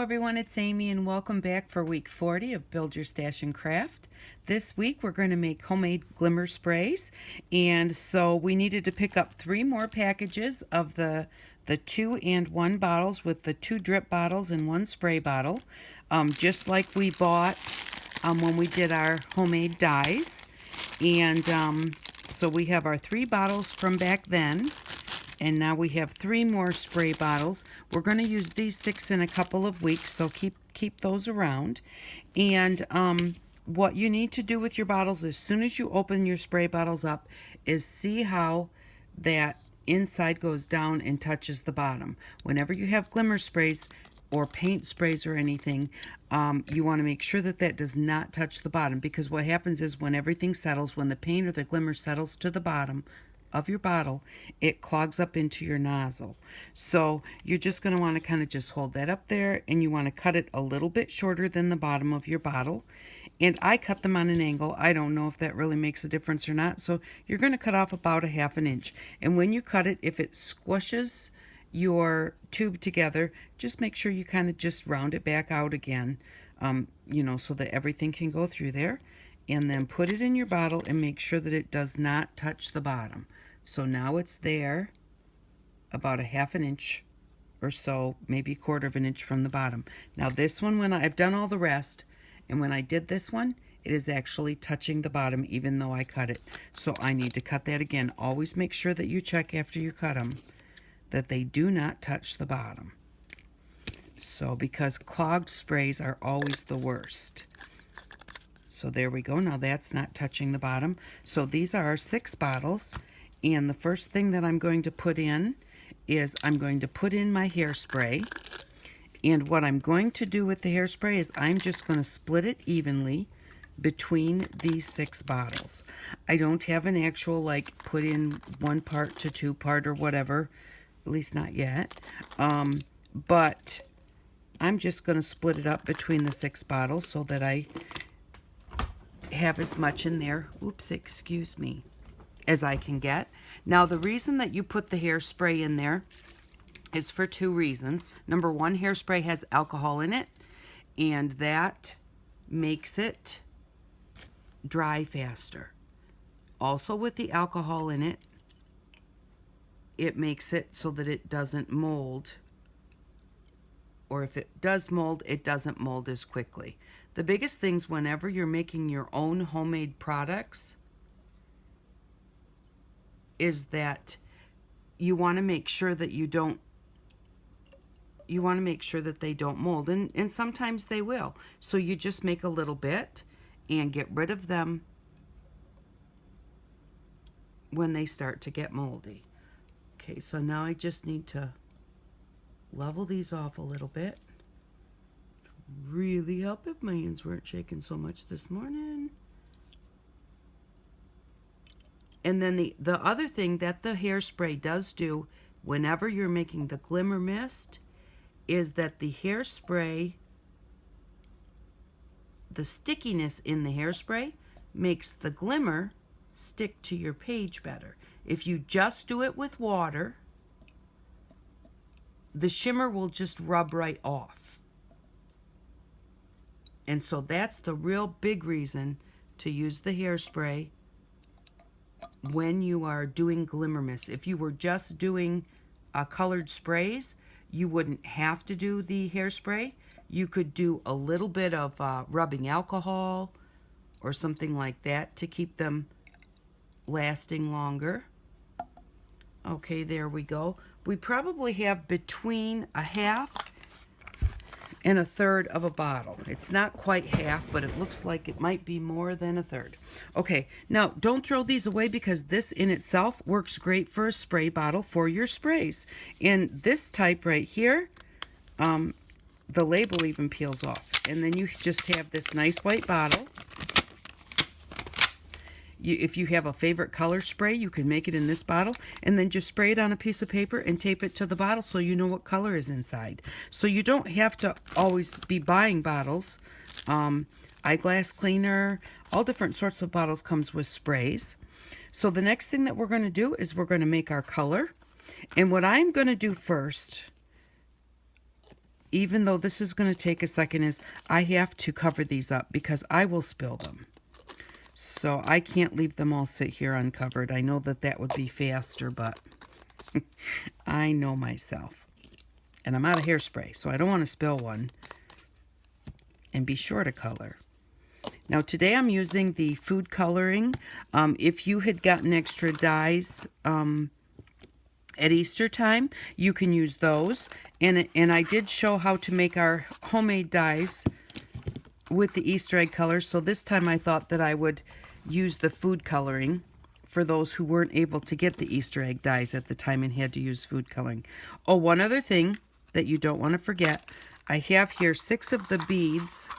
everyone, it's Amy and welcome back for week 40 of Build Your Stash and Craft. This week we're going to make homemade glimmer sprays, and so we needed to pick up 3 more packages of the 2 and 1 bottles with the 2 drip bottles and 1 spray bottle, just like we bought when we did our homemade dyes. And so we have our 3 bottles from back then. And now we have 3 more spray bottles. We're going to use these 6 in a couple of weeks, so keep those around. And what you need to do with your bottles as soon as you open your spray bottles up is see how that inside goes down and touches the bottom. Whenever you have glimmer sprays or paint sprays or anything, you want to make sure that that does not touch the bottom, because what happens is when everything settles, when the paint or the glimmer settles to the bottom of your bottle, it clogs up into your nozzle. So you're just going to want to kind of just hold that up there, and you want to cut it a little bit shorter than the bottom of your bottle. And I cut them on an angle. I don't know if that really makes a difference or not. So you're going to cut off about 1/2 inch. And when you cut it, if it squishes your tube together, just make sure you kind of just round it back out again, so that everything can go through there. And then put it in your bottle and make sure that it does not touch the bottom. So now it's there about 1/2 inch or so, maybe 1/4 inch from the bottom. Now this one, when I've done all the rest, and when I did this one, it is actually touching the bottom even though I cut it. So I need to cut that again. Always make sure that you check after you cut them that they do not touch the bottom. So because clogged sprays are always the worst. So there we go. Now that's not touching the bottom. So these are our 6 bottles. And the first thing that I'm going to put in is I'm going to put in my hairspray. And what I'm going to do with the hairspray is I'm just going to split it evenly between these 6 bottles. I don't have an actual put in 1 part to 2 part or whatever, at least not yet. But I'm just going to split it up between the 6 bottles so that I have as much in there, excuse me, as I can get. Now the reason that you put the hairspray in there is for 2 reasons. Number 1, hairspray has alcohol in it, and that makes it dry faster. Also with the alcohol in it, it makes it so that it doesn't mold, or if it does mold, it doesn't mold as quickly. The biggest things whenever you're making your own homemade products is that you want to make sure that they don't mold, and sometimes they will. So you just make a little bit and get rid of them when they start to get moldy. Okay, so now I just need to level these off a little bit. Really help if my hands weren't shaking so much this morning. And then the other thing that the hairspray does do whenever you're making the glimmer mist is that the hairspray, the stickiness in the hairspray makes the glimmer stick to your page better. If you just do it with water, the shimmer will just rub right off. And so that's the real big reason to use the hairspray when you are doing glimmer mist. If you were just doing colored sprays, you wouldn't have to do the hairspray. You could do a little bit of rubbing alcohol or something like that to keep them lasting longer. Okay, there we go. We probably have between 1/2 and 1/3 of a bottle. It's not quite half, but it looks like it might be more than 1/3. Okay, now don't throw these away, because this in itself works great for a spray bottle for your sprays. And this type right here, the label even peels off. And then you just have this nice white bottle. If you have a favorite color spray, you can make it in this bottle and then just spray it on a piece of paper and tape it to the bottle so you know what color is inside. So you don't have to always be buying bottles. Eyeglass cleaner, all different sorts of bottles comes with sprays. So the next thing that we're going to do is we're going to make our color. And what I'm going to do first even though this is going to take a second, is I have to cover these up because I will spill them. So I can't leave them all sit here uncovered. I know that that would be faster, but I know myself. And I'm out of hairspray, so I don't want to spill one. And be sure to color. Now today I'm using the food coloring. If you had gotten extra dyes at Easter time, you can use those. And I did show how to make our homemade dyes with the Easter egg colors. So this time I thought that I would use the food coloring for those who weren't able to get the Easter egg dyes at the time and had to use food coloring. Oh, one other thing that you don't want to forget. I have here 6 of the beads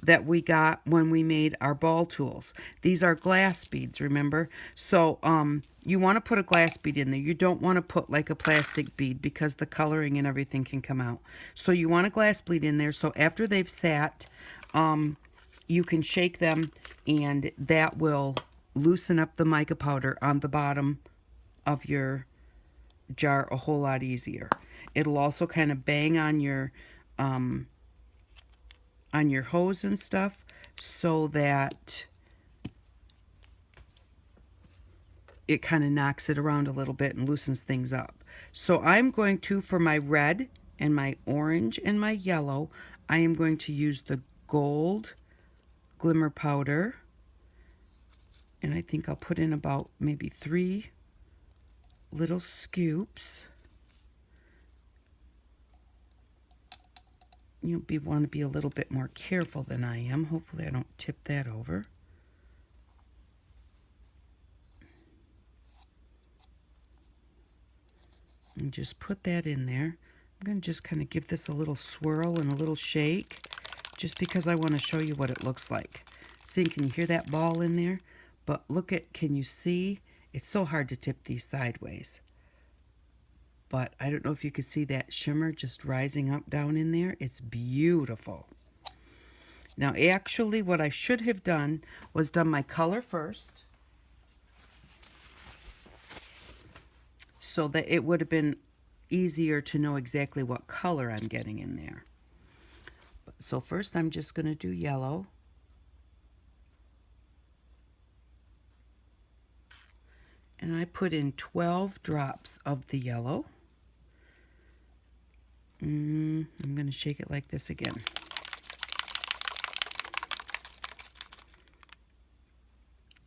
that we got when we made our ball tools. These are glass beads, remember? So you want to put a glass bead in there. You don't want to put like a plastic bead because the coloring and everything can come out. So you want a glass bead in there. So after they've sat, you can shake them and that will loosen up the mica powder on the bottom of your jar a whole lot easier. It'll also kind of bang on your hose and stuff so that it kind of knocks it around a little bit and loosens things up. So I'm going to, for my red and my orange and my yellow, I am going to use the gold glimmer powder. And I think I'll put in about maybe 3 little scoops. You'll want to be a little bit more careful than I am. Hopefully I don't tip that over. And just put that in there. I'm going to just kind of give this a little swirl and a little shake just because I want to show you what it looks like. See, can you hear that ball in there? But look at, can you see? It's so hard to tip these sideways. But I don't know if you can see that shimmer just rising up down in there. It's beautiful. Now, actually, what I should have done was done my color first, so that it would have been easier to know exactly what color I'm getting in there. So first, I'm just going to do yellow. And I put in 12 drops of the yellow. I'm going to shake it like this again.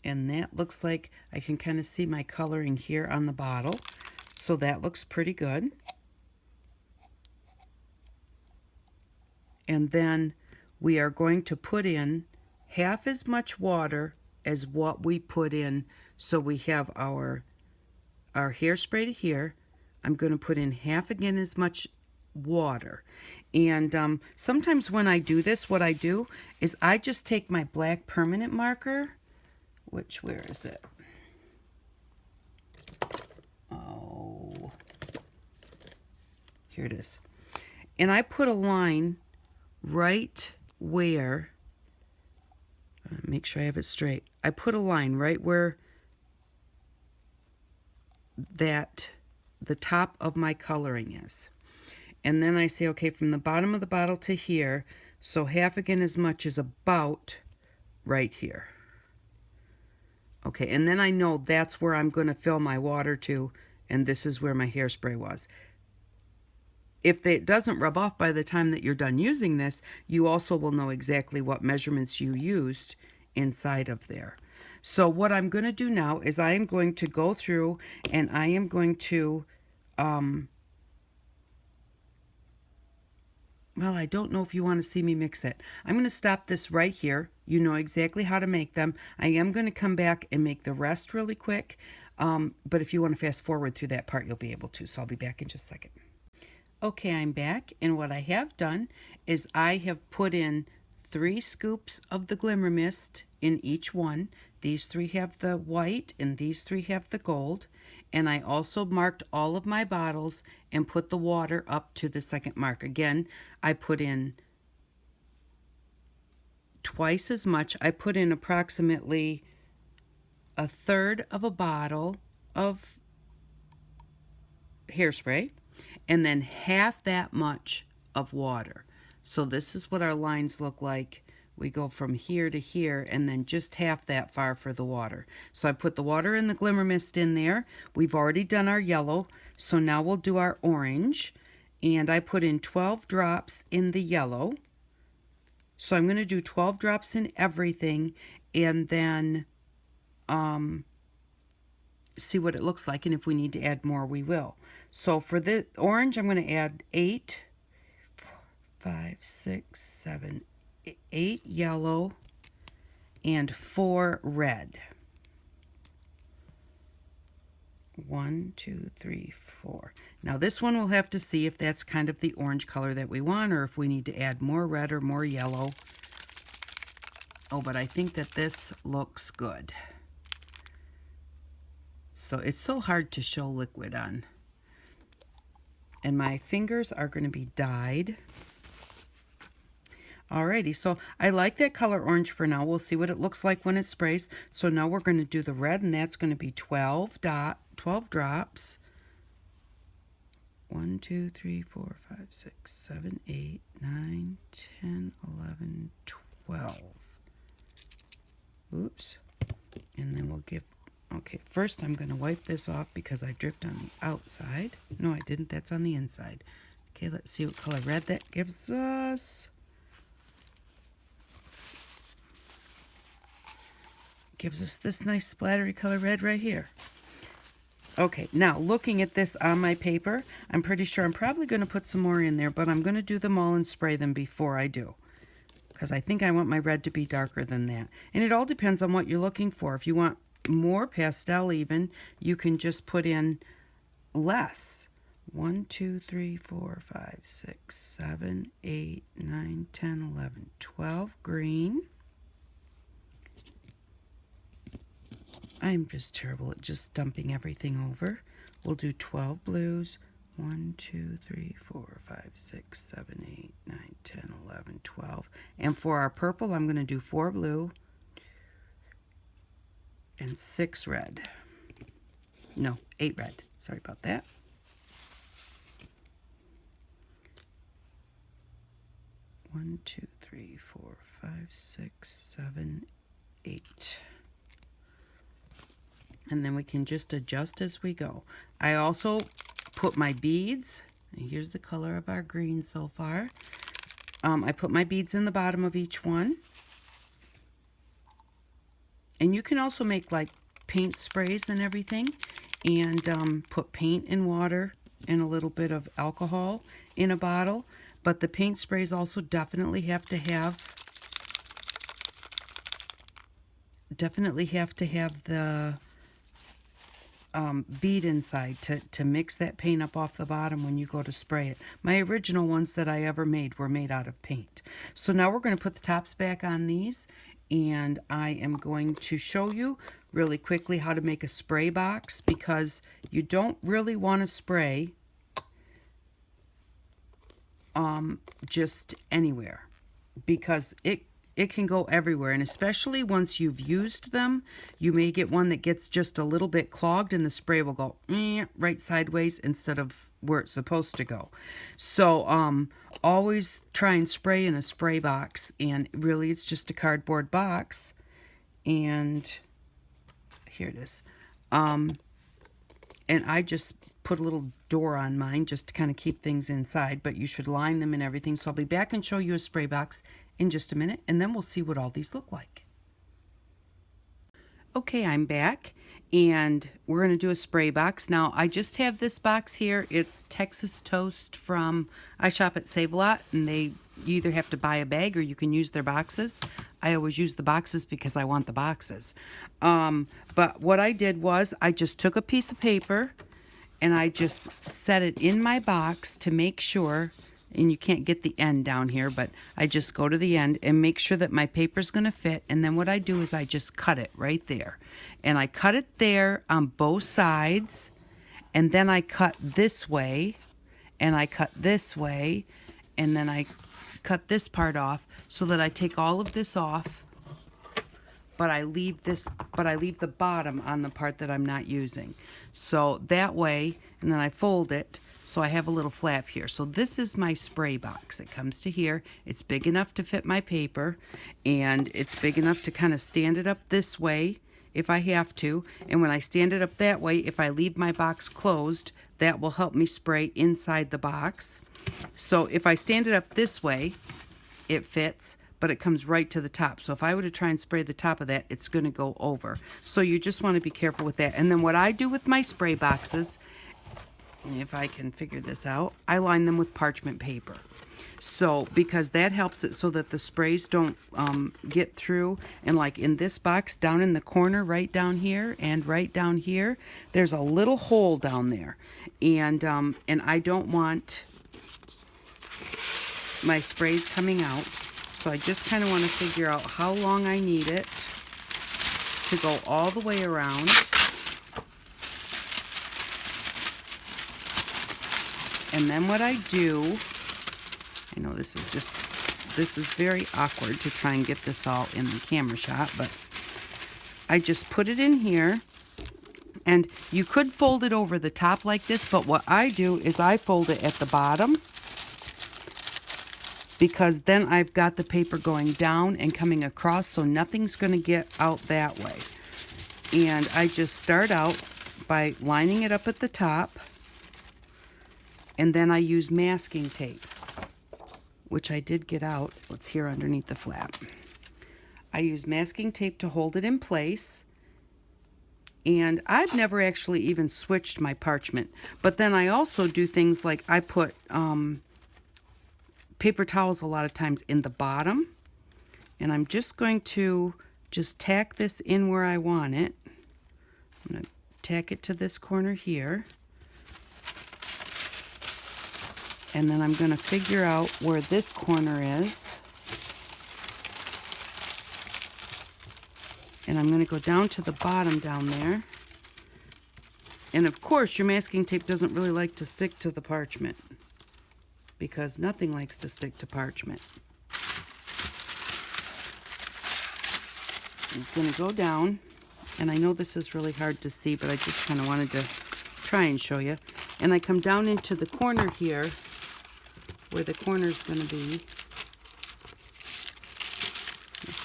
And that looks like I can kind of see my coloring here on the bottle. So that looks pretty good. And then we are going to put in half as much water as what we put in. So we have our hairspray to here. I'm going to put in half again as much water. And sometimes when I do this, what I do is I just take my black permanent marker, which, where is it? Oh, here it is. And I put a line right where, make sure I have it straight. I put a line right where that the top of my coloring is. And then I say, okay, from the bottom of the bottle to here, so half again as much as about right here. Okay, and then I know that's where I'm going to fill my water to, and this is where my hairspray was. If it doesn't rub off by the time that you're done using this, you also will know exactly what measurements you used inside of there. So what I'm going to do now is I am going to go through and I am going to, well, I don't know if you want to see me mix it. I'm going to stop this right here. You know exactly how to make them. I am going to come back and make the rest really quick. But if you want to fast forward through that part, you'll be able to. So I'll be back in just a second. Okay, I'm back. And what I have done is I have put in 3 scoops of the Glimmer Mist in each one. These 3 have the white and these 3 have the gold. And I also marked all of my bottles and put the water up to the second mark. Again, I put in twice as much. I put in approximately 1/3 of a bottle of hairspray and then half that much of water. So this is what our lines look like. We go from here to here and then just half that far for the water. So I put the water and the glimmer mist in there. We've already done our yellow, so now we'll do our orange. And I put in 12 drops in the yellow. So I'm going to do 12 drops in everything and then see what it looks like. And if we need to add more, we will. So for the orange, I'm going to add 8, 4, 5, 6, 7, 8 yellow and 4 red. 1, 2, 3, 4. Now this one we'll have to see if that's kind of the orange color that we want or if we need to add more red or more yellow. Oh, but I think that this looks good. So it's so hard to show liquid on. And my fingers are going to be dyed. Alrighty, so I like that color orange for now. We'll see what it looks like when it sprays. So now we're going to do the red, and that's going to be 12 drops. 1, 2, 3, 4, 5, 6, 7, 8, 9, 10, 11, 12. Oops. And then we'll give, okay, first I'm going to wipe this off because I dripped on the outside. No, I didn't. That's on the inside. Okay, let's see what color red that gives us. Gives us this nice splattery color red right here. Okay, now looking at this on my paper, I'm pretty sure I'm probably going to put some more in there, but I'm going to do them all and spray them before I do. Because I think I want my red to be darker than that. And it all depends on what you're looking for. If you want more pastel even, you can just put in less. 1, 2, 3, 4, 5, 6, 7, 8, 9, 10, 11, 12 green. I'm just terrible at just dumping everything over. We'll do 12 blues. 1, 2, 3, 4, 5, 6, 7, 8, 9, 10, 11, 12. And for our purple, I'm going to do 4 blue and 6 red. No, 8 red. Sorry about that. One, 2, 3, 4, 5, 6, 7, 8. And then we can just adjust as we go. I also put my beads, and here's the color of our green so far. I put my beads in the bottom of each one. And you can also make like paint sprays and everything, and put paint in water and a little bit of alcohol in a bottle. But the paint sprays also definitely have to have the bead inside to mix that paint up off the bottom when you go to spray it. My original ones that I ever made were made out of paint. So now we're going to put the tops back on these, and I am going to show you really quickly how to make a spray box, because you don't really want to spray just anywhere, because it can go everywhere, and especially once you've used them, you may get one that gets just a little bit clogged and the spray will go right sideways instead of where it's supposed to go. So always try and spray in a spray box, and really it's just a cardboard box, and here it is. And I just put a little door on mine just to kind of keep things inside, but you should line them and everything. So I'll be back and show you a spray box in just a minute, and then we'll see what all these look like. Okay, I'm back, and we're going to do a spray box. Now, I just have this box here. It's Texas Toast from, I shop at Save-A-Lot, and you either have to buy a bag or you can use their boxes. I always use the boxes because I want the boxes. But what I did was I just took a piece of paper and I just set it in my box to make sure, and you can't get the end down here, but I just go to the end and make sure that my paper's going to fit. And then what I do is I just cut it right there. And I cut it there on both sides. And then I cut this way. And I cut this way. And then I cut this part off so that I take all of this off. But I leave the bottom on the part that I'm not using. So that way, and then I fold it So I have a little flap here. So this is my spray box. It comes to here. It's big enough to fit my paper, and it's big enough to kind of stand it up this way if I have to. And when I stand it up that way, if I leave my box closed, that will help me spray inside the box. So if I stand it up this way, it fits, but it comes right to the top. So if I were to try and spray the top of that, it's going to go over. So you just want to be careful with that. And then what I do with my spray boxes, if I can figure this out, I line them with parchment paper. So because that helps it so that the sprays don't get through. And like in this box down in the corner, right down here and right down here, there's a little hole down there. And I don't want my sprays coming out. So I just kind of want to figure out how long I need it to go all the way around. And then what I do, I know this is very awkward to try and get this all in the camera shot, but I just put it in here. And you could fold it over the top like this, but what I do is I fold it at the bottom, because then I've got the paper going down and coming across, so nothing's going to get out that way. And I just start out by lining it up at the top, and then I use masking tape, which I did get out. It's here underneath the flap. I use masking tape to hold it in place. And I've never actually even switched my parchment. But then I also do things like I put paper towels a lot of times in the bottom. And I'm just going to just tack this in where I want it. I'm going to tack it to this corner here. And then I'm going to figure out where this corner is. And I'm going to go down to the bottom down there. And of course, your masking tape doesn't really like to stick to the parchment, because nothing likes to stick to parchment. I'm going to go down, and I know this is really hard to see, but I just kind of wanted to try and show you. And I come down into the corner here, where the corner is going to be.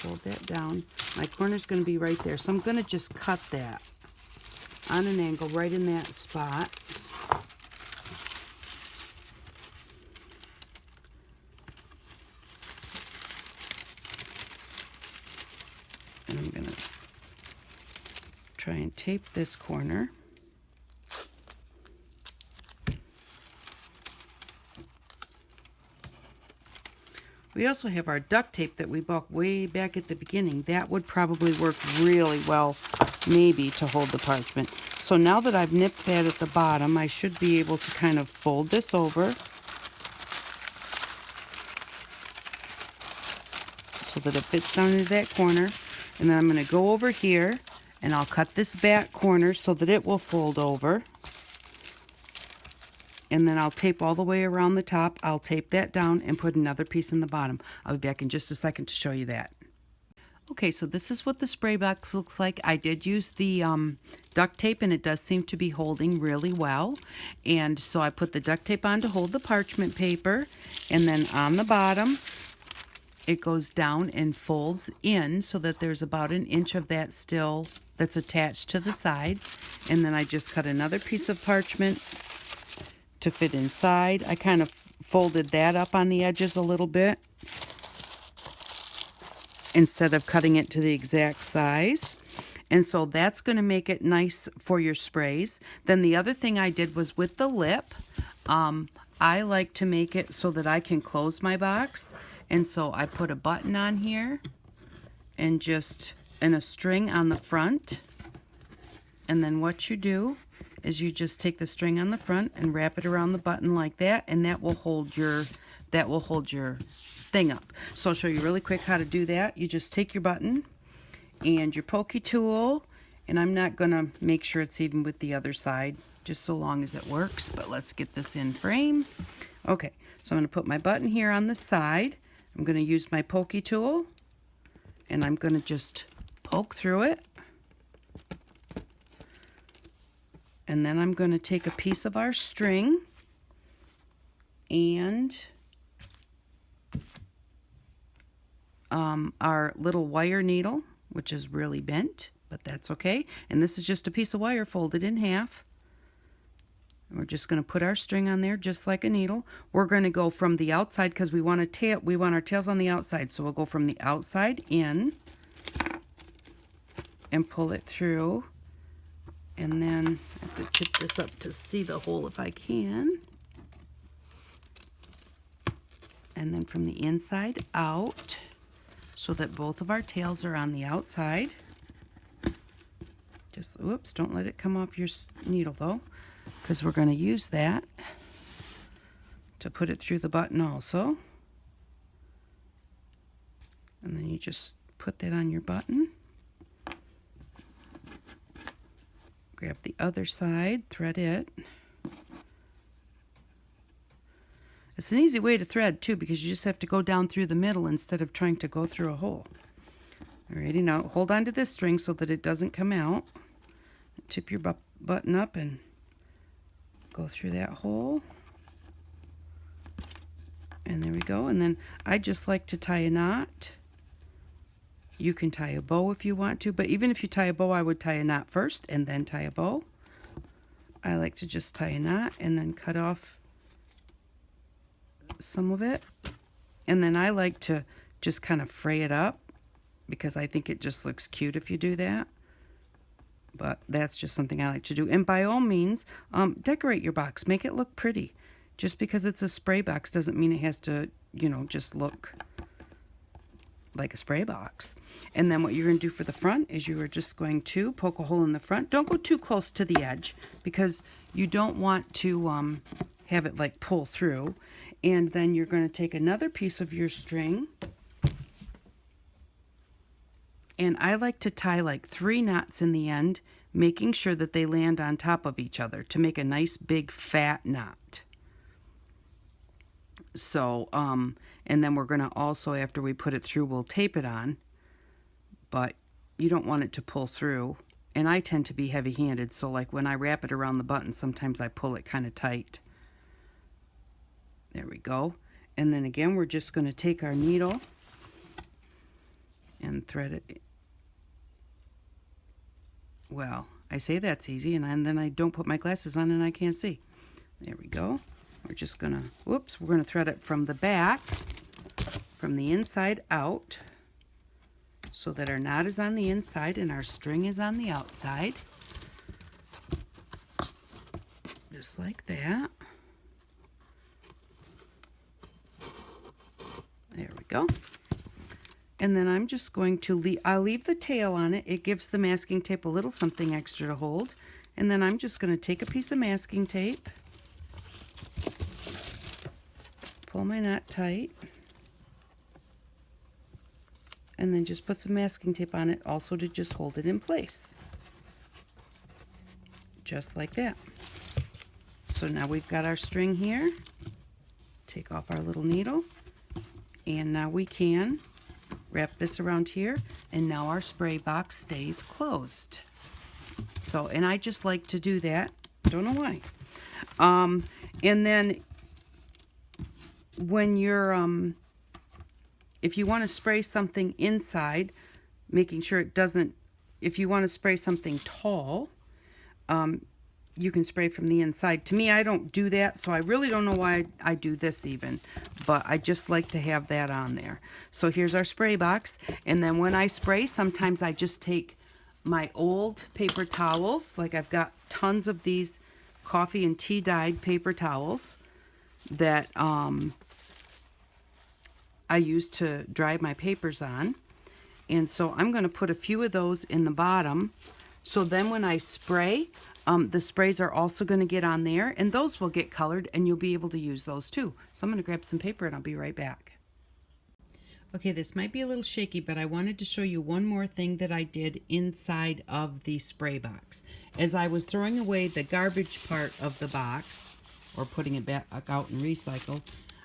Fold that down. My corner is going to be right there, so I'm going to just cut that on an angle right in that spot. And I'm going to try and tape this corner. We also have our duct tape that we bought way back at the beginning. That would probably work really well, maybe, to hold the parchment. So now that I've nipped that at the bottom, I should be able to kind of fold this over so that it fits down into that corner. And then I'm going to go over here, and I'll cut this back corner so that it will fold over. And then I'll tape all the way around the top. I'll tape that down and put another piece in the bottom. I'll be back in just a second to show you that. Okay, so this is what the spray box looks like. I did use the duct tape, and it does seem to be holding really well. And so I put the duct tape on to hold the parchment paper. And then on the bottom, it goes down and folds in so that there's about an inch of that still that's attached to the sides. And then I just cut another piece of parchment to fit inside. I kind of folded that up on the edges a little bit instead of cutting it to the exact size. And so that's going to make it nice for your sprays. Then the other thing I did was with the lip, I like to make it so that I can close my box. And so I put a button on here and a string on the front. And then what you do is you just take the string on the front and wrap it around the button like that, and that will hold your thing up. So I'll show you really quick how to do that. You just take your button and your pokey tool, and I'm not gonna make sure it's even with the other side, just so long as it works, but let's get this in frame. Okay, so I'm gonna put my button here on the side. I'm gonna use my pokey tool, and I'm gonna just poke through it. And then I'm going to take a piece of our string, and our little wire needle, which is really bent, but that's okay. And this is just a piece of wire folded in half. And we're just going to put our string on there just like a needle. We're going to go from the outside because we want our tails on the outside. So we'll go from the outside in and pull it through. And then I have to tip this up to see the hole if I can. And then from the inside out, so that both of our tails are on the outside. Just, whoops, don't let it come off your needle though, because we're going to use that to put it through the button also. And then you just put that on your button. Grab the other side, thread it. It's an easy way to thread too, because you just have to go down through the middle instead of trying to go through a hole. Alrighty, now hold on to this string so that it doesn't come out. Tip your button up and go through that hole. And there we go. And then I just like to tie a knot. You can tie a bow if you want to, but even if you tie a bow, I would tie a knot first and then tie a bow. I like to just tie a knot and then cut off some of it. And then I like to just kind of fray it up because I think it just looks cute if you do that. But that's just something I like to do. And by all means, decorate your box. Make it look pretty. Just because it's a spray box doesn't mean it has to, you know, just look like a spray box. And then what you're going to do for the front is you are just going to poke a hole in the front. Don't go too close to the edge because you don't want to have it like pull through. And then you're going to take another piece of your string. And I like to tie like 3 knots in the end, making sure that they land on top of each other to make a nice big fat knot. So, and then we're going to also, after we put it through, we'll tape it on. But you don't want it to pull through. And I tend to be heavy-handed, so like when I wrap it around the button, sometimes I pull it kind of tight. There we go. And then again, we're just going to take our needle and thread it. Well, I say that's easy, and then I don't put my glasses on and I can't see. There we go. We're just going to, whoops, we're going to thread it from the back, from the inside out, so that our knot is on the inside and our string is on the outside. Just like that. There we go. And then I'm just going to I'll leave the tail on it. It gives the masking tape a little something extra to hold. And then I'm just going to take a piece of masking tape, pull my knot tight, and then just put some masking tape on it also to just hold it in place. Just like that. So now we've got our string here. Take off our little needle. And now we can wrap this around here, and now our spray box stays closed. So, and I just like to do that. Don't know why. And then when you're, if you want to spray something inside, making sure it doesn't, if you want to spray something tall, you can spray from the inside. To me, I don't do that, so I really don't know why I do this even, but I just like to have that on there. So here's our spray box, and then when I spray, sometimes I just take my old paper towels, like I've got tons of these coffee and tea dyed paper towels that I use to dry my papers on, and so I'm going to put a few of those in the bottom. So then when I spray, the sprays are also going to get on there, and those will get colored, and you'll be able to use those too. So I'm going to grab some paper, and I'll be right back. Okay, this might be a little shaky, but I wanted to show you one more thing that I did inside of the spray box. As I was throwing away the garbage part of the box, or putting it back out in recycle,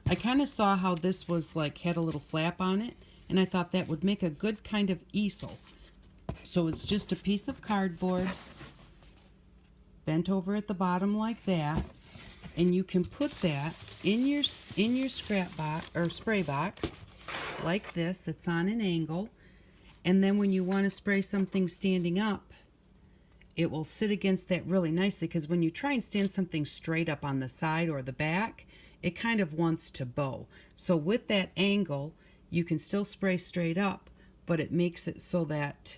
I kind of saw how this was like, had a little flap on it, and I thought that would make a good kind of easel. So it's just a piece of cardboard bent over at the bottom like that. and you can put that in your scrap box or spray box like this. It's on an angle, and then when you want to spray something standing up, it will sit against that really nicely, because when you try and stand something straight up on the side or the back, it kind of wants to bow. So with that angle, you can still spray straight up, but it makes it so that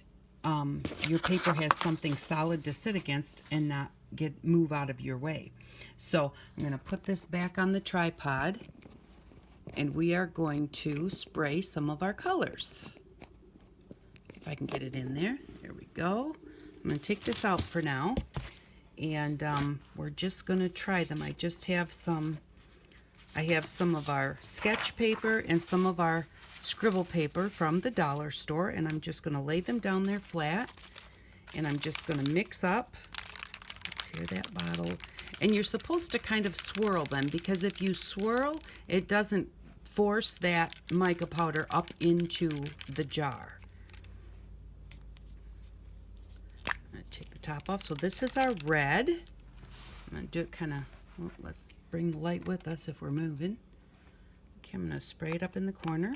your paper has something solid to sit against and not move out of your way. So I'm going to put this back on the tripod, and we are going to spray some of our colors. If I can get it in there. There we go. I'm going to take this out for now, and we're just going to try them. I have some of our sketch paper and some of our scribble paper from the dollar store, and I'm just going to lay them down there flat, and I'm just going to mix up. Let's hear that bottle. And you're supposed to kind of swirl them, because if you swirl, it doesn't force that mica powder up into the jar. I'm going to take the top off. So this is our red. I'm going to do it kind of, well, let's bring the light with us if we're moving. Okay, I'm going to spray it up in the corner.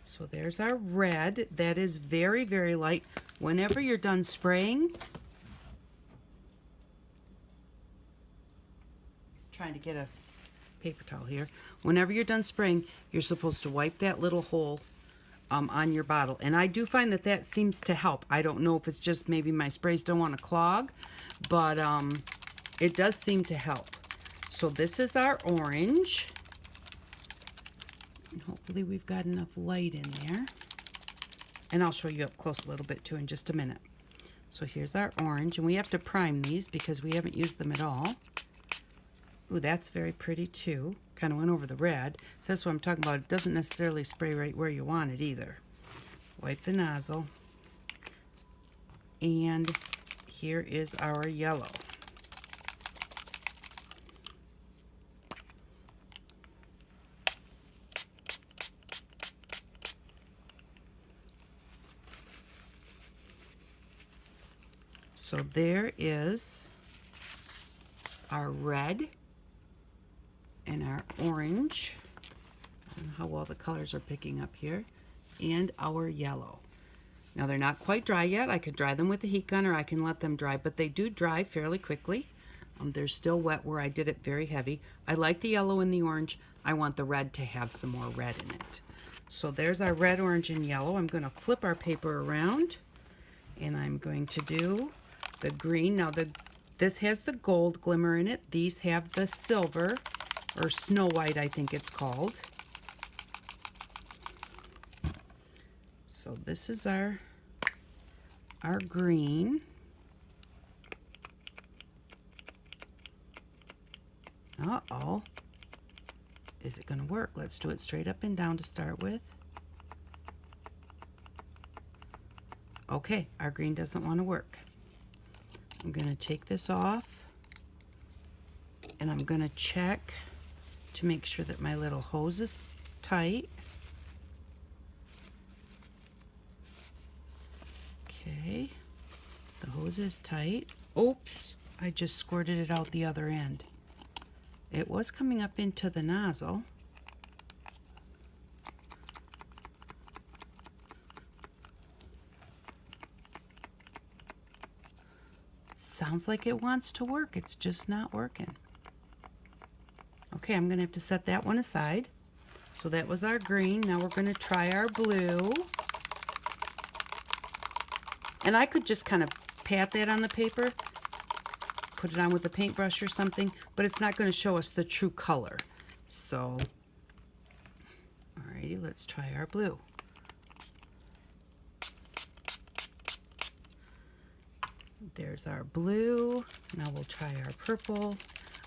So there's our red. That is very, very light. Whenever you're done spraying, trying to get a paper towel here. Whenever you're done spraying, you're supposed to wipe that little hole on your bottle. And I do find that that seems to help. I don't know if it's just maybe my sprays don't want to clog, but it does seem to help. So this is our orange. And hopefully we've got enough light in there. And I'll show you up close a little bit too in just a minute. So here's our orange, and we have to prime these because we haven't used them at all. Ooh, that's very pretty too. Kind of went over the red. So that's what I'm talking about. It doesn't necessarily spray right where you want it either. Wipe the nozzle. And here is our yellow. So there is our red and our orange. I don't know how well the colors are picking up here. And our yellow. Now they're not quite dry yet. I could dry them with a heat gun, or I can let them dry, but they do dry fairly quickly. They're still wet where I did it very heavy. I like the yellow and the orange. I want the red to have some more red in it. So there's our red, orange, and yellow. I'm going to flip our paper around, and I'm going to do the green. Now this has the gold glimmer in it. These have the silver, or snow white, I think it's called. So this is our green. Uh-oh. Is it going to work? Let's do it straight up and down to start with. Okay, our green doesn't want to work. I'm going to take this off, and I'm going to check to make sure that my little hose is tight. Okay, the hose is tight. Oops, I just squirted it out the other end. It was coming up into the nozzle. Sounds like it wants to work. It's just not working. Okay, I'm going to have to set that one aside. So that was our green. Now we're going to try our blue. And I could just kind of pat that on the paper, put it on with a paintbrush or something, but it's not going to show us the true color. So, alrighty, let's try our blue. There's our blue. Now we'll try our purple.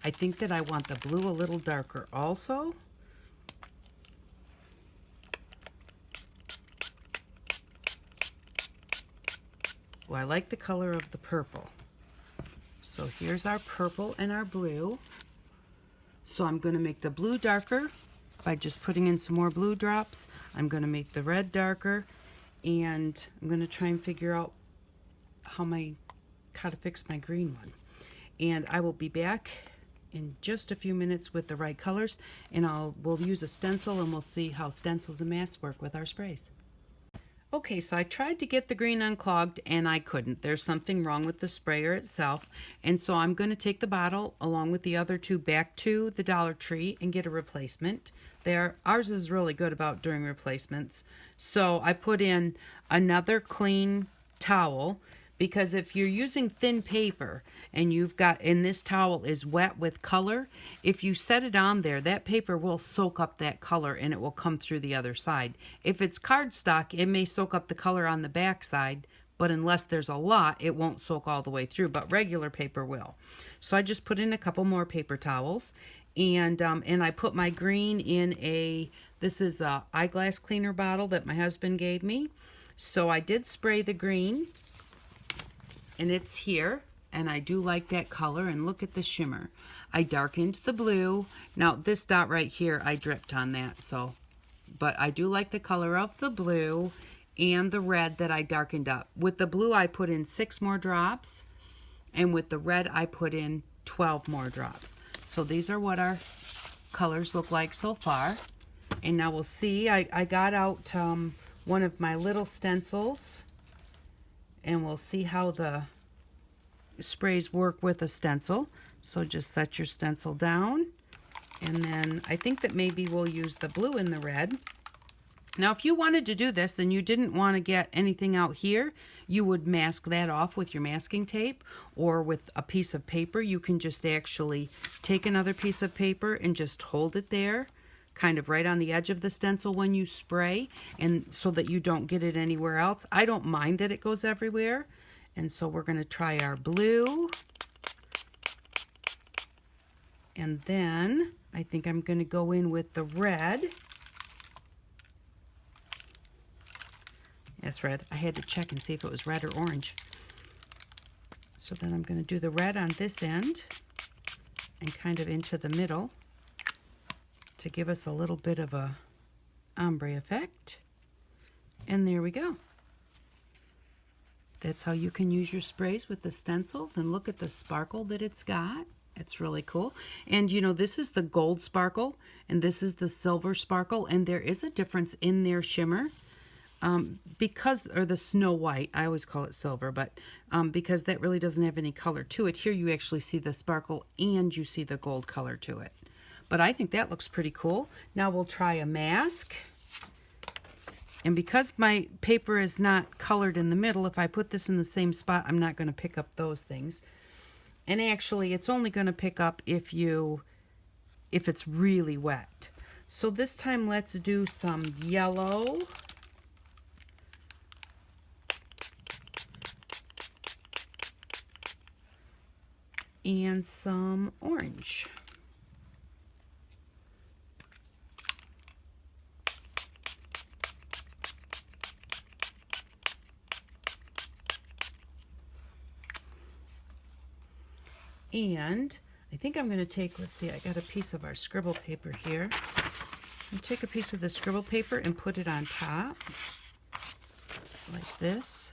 I think that I want the blue a little darker also. Well, I like the color of the purple. So here's our purple and our blue. So I'm going to make the blue darker by just putting in some more blue drops. I'm going to make the red darker, and I'm going to try and figure out how to fix my green one. And I will be back in just a few minutes with the right colors, and we'll use a stencil and we'll see how stencils and masks work with our sprays. Okay, so I tried to get the green unclogged and I couldn't. There's something wrong with the sprayer itself. And so I'm going to take the bottle along with the other two back to the Dollar Tree and get a replacement. Ours is really good about doing replacements. So I put in another clean towel, because if you're using thin paper and and this towel is wet with color, if you set it on there, that paper will soak up that color and it will come through the other side. If it's cardstock, it may soak up the color on the back side, but unless there's a lot, it won't soak all the way through, but regular paper will. So I just put in a couple more paper towels, and I put my green in this is a eyeglass cleaner bottle that my husband gave me. So I did spray the green, and it's here, and I do like that color, and look at the shimmer. I darkened the blue. Now this dot right here, I dripped on that, but I do like the color of the blue and the red that I darkened up. With the blue, I put in 6 more drops, and with the red, I put in 12 more drops. So these are what our colors look like so far. And now we'll see, I got out one of my little stencils, and we'll see how the sprays work with a stencil. So just set your stencil down, and then I think that maybe we'll use the blue and the red. Now if you wanted to do this and you didn't want to get anything out here, you would mask that off with your masking tape or with a piece of paper. You can just actually take another piece of paper and just hold it there, kind of right on the edge of the stencil when you spray, and so that you don't get it anywhere else. I don't mind that it goes everywhere. And so we're going to try our blue, and then I think I'm going to go in with the red. Yes, red. I had to check and see if it was red or orange. So then I'm going to do the red on this end and kind of into the middle to give us a little bit of a ombre effect. And there we go. That's how you can use your sprays with the stencils, and look at the sparkle that it's got. It's really cool. And you know, this is the gold sparkle and this is the silver sparkle, and there is a difference in their shimmer or the snow white. I always call it silver, but because that really doesn't have any color to it. Here you actually see the sparkle and you see the gold color to it. But I think that looks pretty cool. Now we'll try a mask. And because my paper is not colored in the middle, if I put this in the same spot, I'm not going to pick up those things. And actually, it's only going to pick up if it's really wet. So this time, let's do some yellow. And some orange. And I think I'm going to take, let's see, I got a piece of our scribble paper here. I'll take a piece of the scribble paper and put it on top, like this,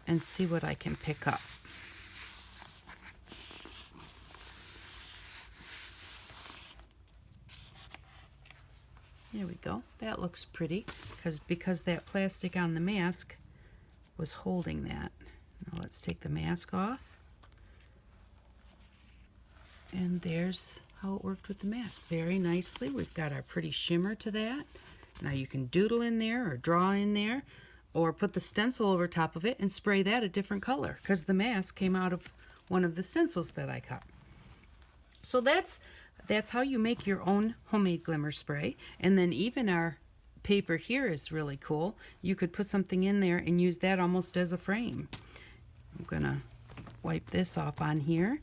and see what I can pick up. There we go. That looks pretty, because that plastic on the mask was holding that. Now let's take the mask off. And there's how it worked with the mask very nicely. We've got our pretty shimmer to that. Now you can doodle in there or draw in there, or put the stencil over top of it and spray that a different color, because the mask came out of one of the stencils that I cut. So that's how you make your own homemade glimmer spray. And then even our paper here is really cool. You could put something in there and use that almost as a frame. I'm gonna wipe this off on here.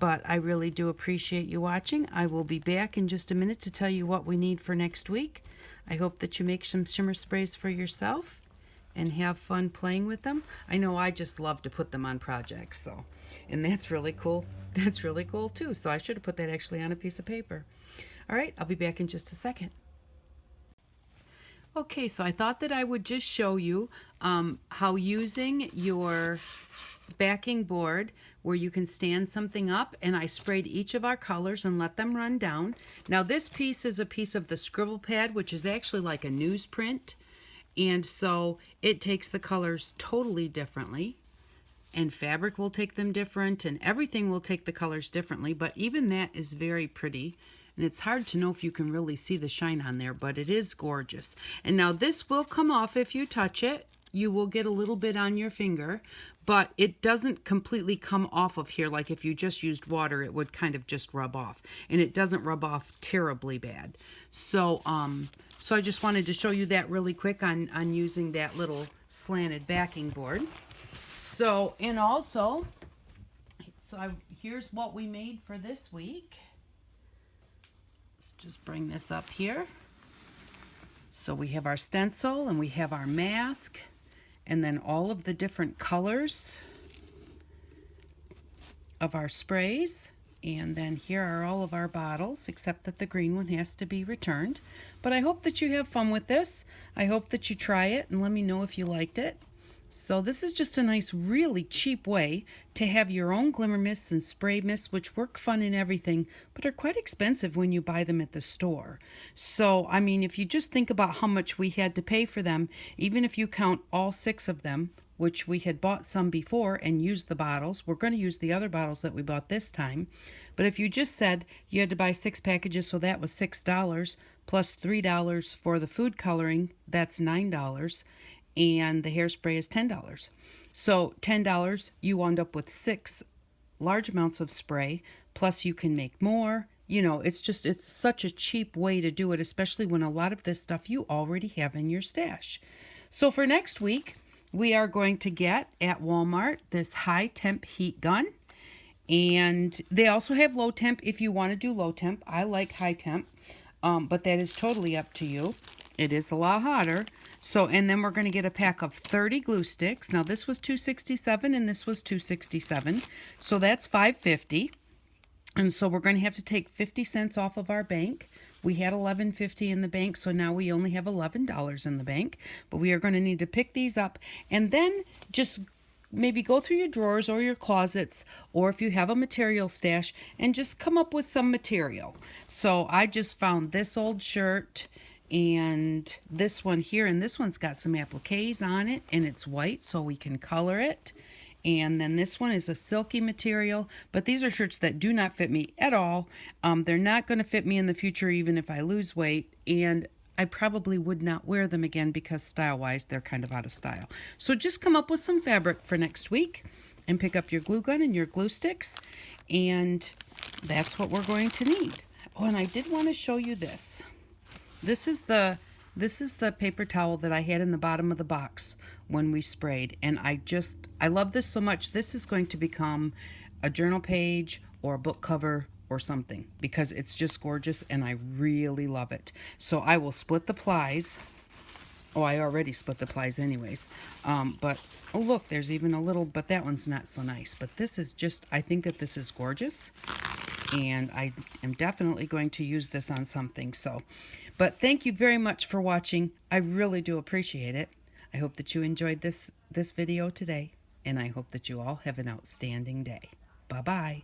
But I really do appreciate you watching. I will be back in just a minute to tell you what we need for next week. I hope that you make some shimmer sprays for yourself and have fun playing with them. I know I just love to put them on projects, and that's really cool. That's really cool too. So I should have put that actually on a piece of paper. All right, I'll be back in just a second. Okay, so I thought that I would just show you how using your backing board where you can stand something up, and I sprayed each of our colors and let them run down. Now this piece is a piece of the scribble pad, which is actually like a newsprint, and so it takes the colors totally differently, and fabric will take them different, and everything will take the colors differently, but even that is very pretty. And it's hard to know if you can really see the shine on there, but it is gorgeous. And now this will come off if you touch it. You will get a little bit on your finger, but it doesn't completely come off of here. Like if you just used water, it would kind of just rub off. And it doesn't rub off terribly bad. So I just wanted to show you that really quick on using that little slanted backing board. So, and also, here's what we made for this week. Let's just bring this up here. So we have our stencil and we have our mask and then all of the different colors of our sprays. And then here are all of our bottles, except that the green one has to be returned. But I hope that you have fun with this. I hope that you try it and let me know if you liked it. So this is just a nice, really cheap way to have your own glimmer mists and spray mists, which work fun and everything, but are quite expensive when you buy them at the store. So, I mean, if you just think about how much we had to pay for them, even if you count all 6 of them, which we had bought some before and used the bottles. We're going to use the other bottles that we bought this time. But if you just said you had to buy 6 packages, so that was $6, plus $3 for the food coloring, that's $9. And the hairspray is $10. So $10, you end up with 6 large amounts of spray, plus you can make more. You know, it's such a cheap way to do it, especially when a lot of this stuff you already have in your stash. So for next week, we are going to get at Walmart this high temp heat gun. And they also have low temp if you want to do low temp. I like high temp, but that is totally up to you. It is a lot hotter. So, and then we're going to get a pack of 30 glue sticks. Now this was $2.67 and this was $2.67. So that's $5.50. And so we're going to have to take 50 cents off of our bank. We had $11.50 in the bank, so now we only have $11 in the bank. But we are going to need to pick these up and then just maybe go through your drawers or your closets, or if you have a material stash, and just come up with some material. So I just found this old shirt and this one here, and this one's got some appliques on it, and it's white, so we can color it. And then this one is a silky material, but these are shirts that do not fit me at all. They're not going to fit me in the future even if I lose weight, and I probably would not wear them again because style-wise they're kind of out of style. So just come up with some fabric for next week and pick up your glue gun and your glue sticks, and that's what we're going to need. Oh, and I did want to show you this. This is the paper towel that I had in the bottom of the box when we sprayed, and I love this so much. This is going to become a journal page or a book cover or something because it's just gorgeous and I really love it. So I will split the plies. Oh, I already split the plies anyways. But oh look, there's even a little, but that one's not so nice. But this is just, I think that this is gorgeous, and I am definitely going to use this on something. So, but thank you very much for watching. I really do appreciate it. I hope that you enjoyed this video today, and I hope that you all have an outstanding day. Bye-bye.